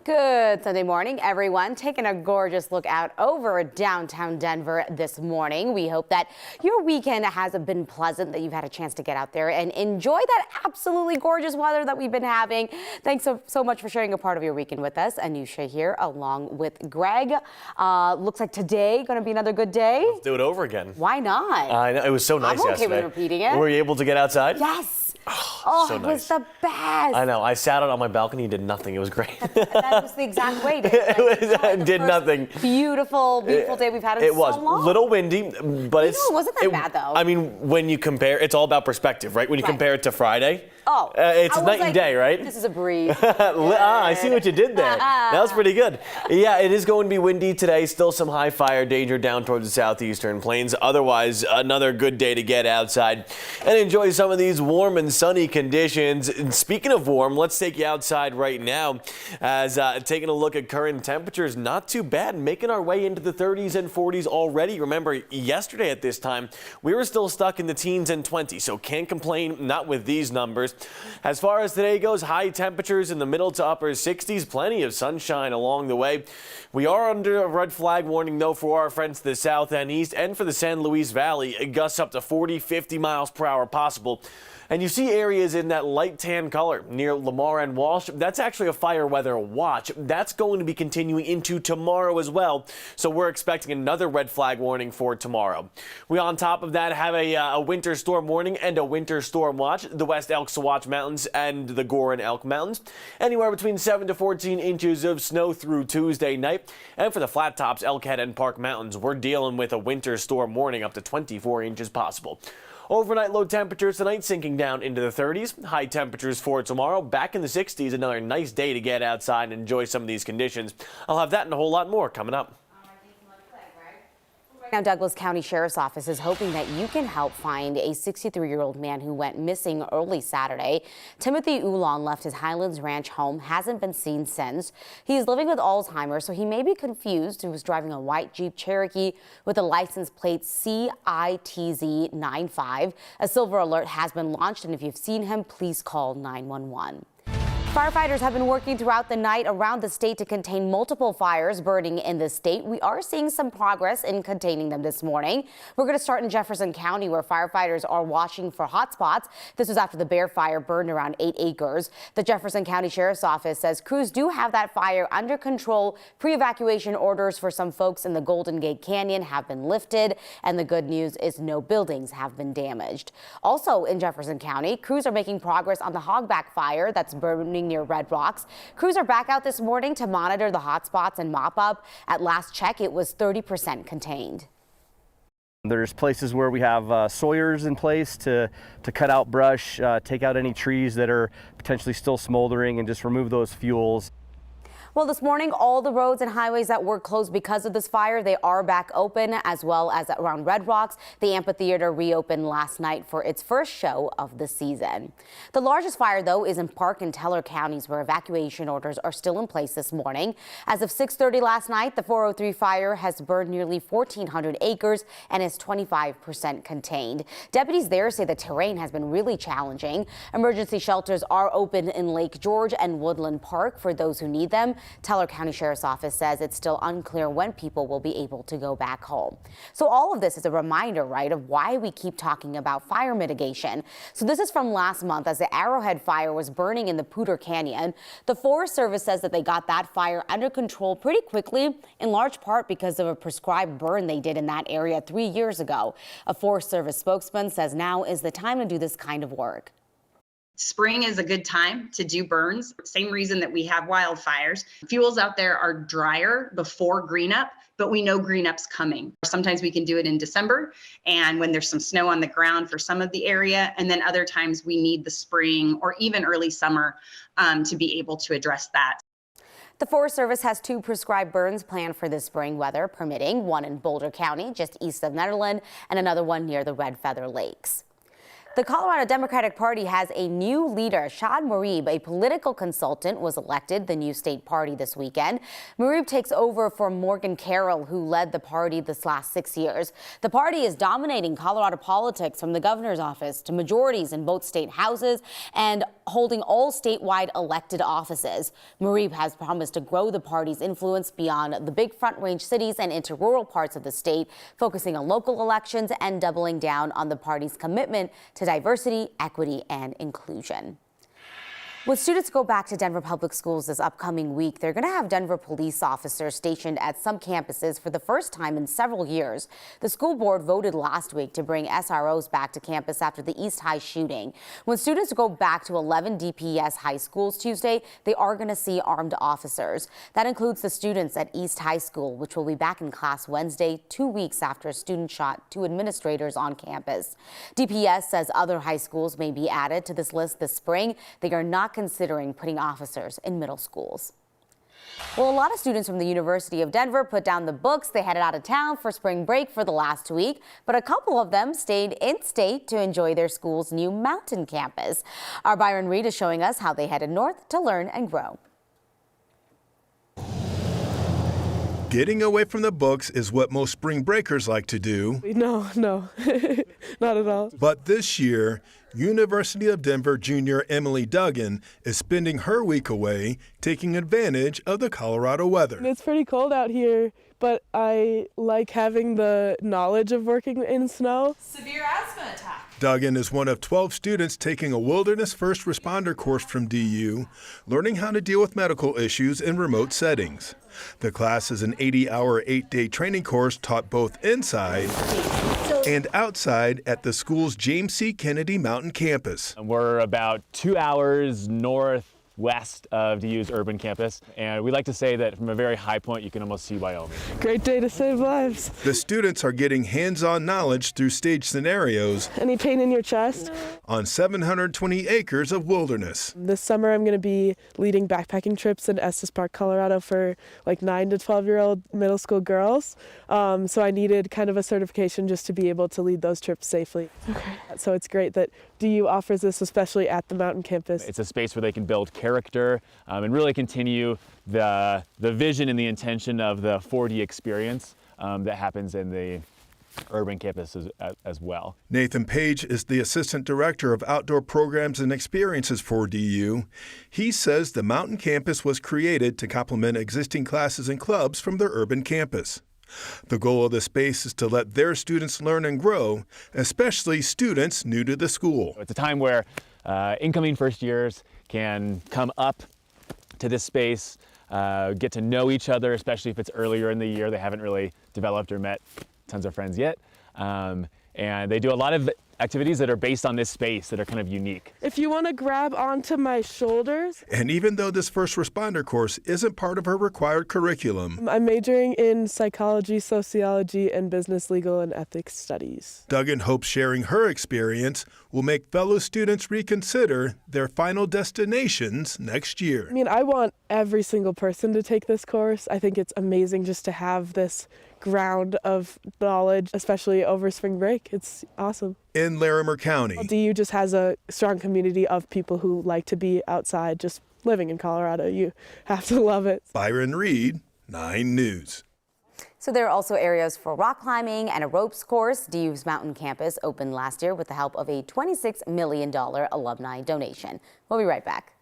Good Sunday morning, everyone. Taking a gorgeous look out over downtown Denver this morning. We hope that your weekend has been pleasant, that you've had a chance to get out there and enjoy that absolutely gorgeous weather that we've been having. Thanks so much for sharing a part of your weekend with us. Anusha here along with Greg. Looks like today going to be another good day. Let's do it over again. Why not? I know, it was so nice I'm okay yesterday. with repeating it. Were you able to get outside? Yes. Oh, so it nice. was the best. I know. I sat out on my balcony and did nothing. It was great. That was the exact way. Did nothing. Beautiful day we've had in so long. It was a little windy, but it wasn't that bad though. I mean, when you compare, it's all about perspective, right? When you compare it to Friday, it's night and day, right? This is a breeze. I see what you did there. That was pretty good. Yeah, it is going to be windy today. Still some high fire danger down towards the southeastern plains. Otherwise, another good day to get outside and enjoy some of these warm and sunny conditions. And speaking of warm, let's take you outside right now as taking a look at current temperatures. Not too bad, making our way into the 30s and 40s already. Remember, yesterday at this time, we were still stuck in the teens and 20s, so can't complain, not with these numbers. As far as today goes, high temperatures in the middle to upper 60s, plenty of sunshine along the way. We are under a red flag warning, though, for our friends to the south and east and for the San Luis Valley. Gusts up to 40, 50 miles per hour possible. And you see areas in that light tan color near Lamar and Walsh. That's actually a fire weather watch. That's going to be continuing into tomorrow as well. So we're expecting another red flag warning for tomorrow. We on top of that have a winter storm warning and a winter storm watch. The West Elk Sawatch Mountains and the Gore and Elk Mountains. Anywhere between 7 to 14 inches of snow through Tuesday night. And for the Flat Tops, Elkhead and Park Mountains, we're dealing with a winter storm warning up to 24 inches possible. Overnight low temperatures tonight sinking down into the 30s. High temperatures for tomorrow back in the 60s. Another nice day to get outside and enjoy some of these conditions. I'll have that and a whole lot more coming up. Now, Douglas County Sheriff's Office is hoping that you can help find a 63-year-old man who went missing early Saturday. Timothy Ulan left his Highlands Ranch home, hasn't been seen since. He's living with Alzheimer's, so he may be confused. He was driving a white Jeep Cherokee with a license plate CITZ95. A silver alert has been launched, and if you've seen him, please call 911. Firefighters have been working throughout the night around the state to contain multiple fires burning in the state. We are seeing some progress in containing them this morning. We're going to start in Jefferson County, where firefighters are watching for hot spots. This was after the Bear Fire burned around 8 acres. The Jefferson County Sheriff's Office says crews do have that fire under control. Pre-evacuation orders for some folks in the Golden Gate Canyon have been lifted, and the good news is no buildings have been damaged. Also in Jefferson County, crews are making progress on the Hogback Fire that's burning near Red Rocks. Crews are back out this morning to monitor the hot spots and mop up. At last check, it was 30% contained. There's places where we have sawyers in place to cut out brush, take out any trees that are potentially still smoldering, and just remove those fuels. Well, this morning, all the roads and highways that were closed because of this fire, they are back open, as well as around Red Rocks. The amphitheater reopened last night for its first show of the season. The largest fire, though, is in Park and Teller counties, where evacuation orders are still in place this morning. As of 6:30 last night, the 403 fire has burned nearly 1,400 acres and is 25% contained. Deputies there say the terrain has been really challenging. Emergency shelters are open in Lake George and Woodland Park for those who need them. Teller County Sheriff's Office says it's still unclear when people will be able to go back home. So all of this is a reminder, right, of why we keep talking about fire mitigation. So this is from last month as the Arrowhead fire was burning in the Poudre Canyon. The Forest Service says that they got that fire under control pretty quickly, in large part because of a prescribed burn they did in that area 3 years ago. A Forest Service spokesman says now is the time to do this kind of work. Spring is a good time to do burns. Same reason that we have wildfires. Fuels out there are drier before green up, but we know green up's coming. Sometimes we can do it in December and when there's some snow on the ground for some of the area. And then other times we need the spring or even early summer to be able to address that. The Forest Service has 2 prescribed burns planned for this spring, weather permitting, one in Boulder County, just east of Nederland, and another one near the Red Feather Lakes. The Colorado Democratic Party has a new leader. Shad Marib, a political consultant, was elected the new state party this weekend. Marib takes over for Morgan Carroll, who led the party this last 6 years. The party is dominating Colorado politics from the governor's office to majorities in both state houses and holding all statewide elected offices. Marib has promised to grow the party's influence beyond the big Front Range cities and into rural parts of the state, focusing on local elections and doubling down on the party's commitment to diversity, equity, and inclusion. When students go back to Denver Public Schools this upcoming week, they're going to have Denver police officers stationed at some campuses for the first time in several years. The school board voted last week to bring SROs back to campus after the East High shooting. When students go back to 11 DPS high schools Tuesday, they are going to see armed officers. That includes the students at East High School, which will be back in class Wednesday, 2 weeks after a student shot two administrators on campus. DPS says other high schools may be added to this list this spring. They are not considering putting officers in middle schools. Well, a lot of students from the University of Denver put down the books. They headed out of town for spring break for the last week, but a couple of them stayed in-state to enjoy their school's new mountain campus. Our Byron Reed is showing us how they headed north to learn and grow. Getting away from the books is what most spring breakers like to do. No, not at all. But this year, University of Denver junior Emily Duggan is spending her week away taking advantage of the Colorado weather. It's pretty cold out here, but I like having the knowledge of working in snow. Severe asthma attack. Duggan is one of 12 students taking a wilderness first responder course from DU, learning how to deal with medical issues in remote settings. The class is an 80-hour, 8-day training course taught both inside and outside at the school's James C. Kennedy Mountain campus. We're about 2 hours northwest of DU's urban campus, and we like to say that from a very high point you can almost see Wyoming. Great day to save lives. The students are getting hands-on knowledge through stage scenarios. Any pain in your chest? On 720 acres of wilderness. This summer I'm going to be leading backpacking trips in Estes Park, Colorado for like 9 to 12-year-old middle school girls. So I needed kind of a certification just to be able to lead those trips safely. Okay. So it's great that DU offers this, especially at the mountain campus. It's a space where they can build character and really continue the vision and the intention of the 4D experience that happens in the urban campus as well. Nathan Page is the Assistant Director of Outdoor Programs and Experiences for DU. He says the mountain campus was created to complement existing classes and clubs from their urban campus. The goal of the space is to let their students learn and grow, especially students new to the school. It's a time where incoming first years can come up to this space, get to know each other, especially if it's earlier in the year. They haven't really developed or met tons of friends yet. And they do a lot of activities that are based on this space that are kind of unique. If you want to grab onto my shoulders. And even though this first responder course isn't part of her required curriculum, I'm majoring in psychology, sociology, and business, legal, and ethics studies. Duggan hopes sharing her experience will make fellow students reconsider their final destinations next year. I mean, I want every single person to take this course. I think it's amazing just to have this ground of knowledge, especially over spring break. It's awesome. In Larimer County, DU just has a strong community of people who like to be outside, just living in Colorado. You have to love it. Byron Reed, 9 News. So there are also areas for rock climbing and a ropes course. DU's mountain campus opened last year with the help of a $26 million alumni donation. We'll be right back.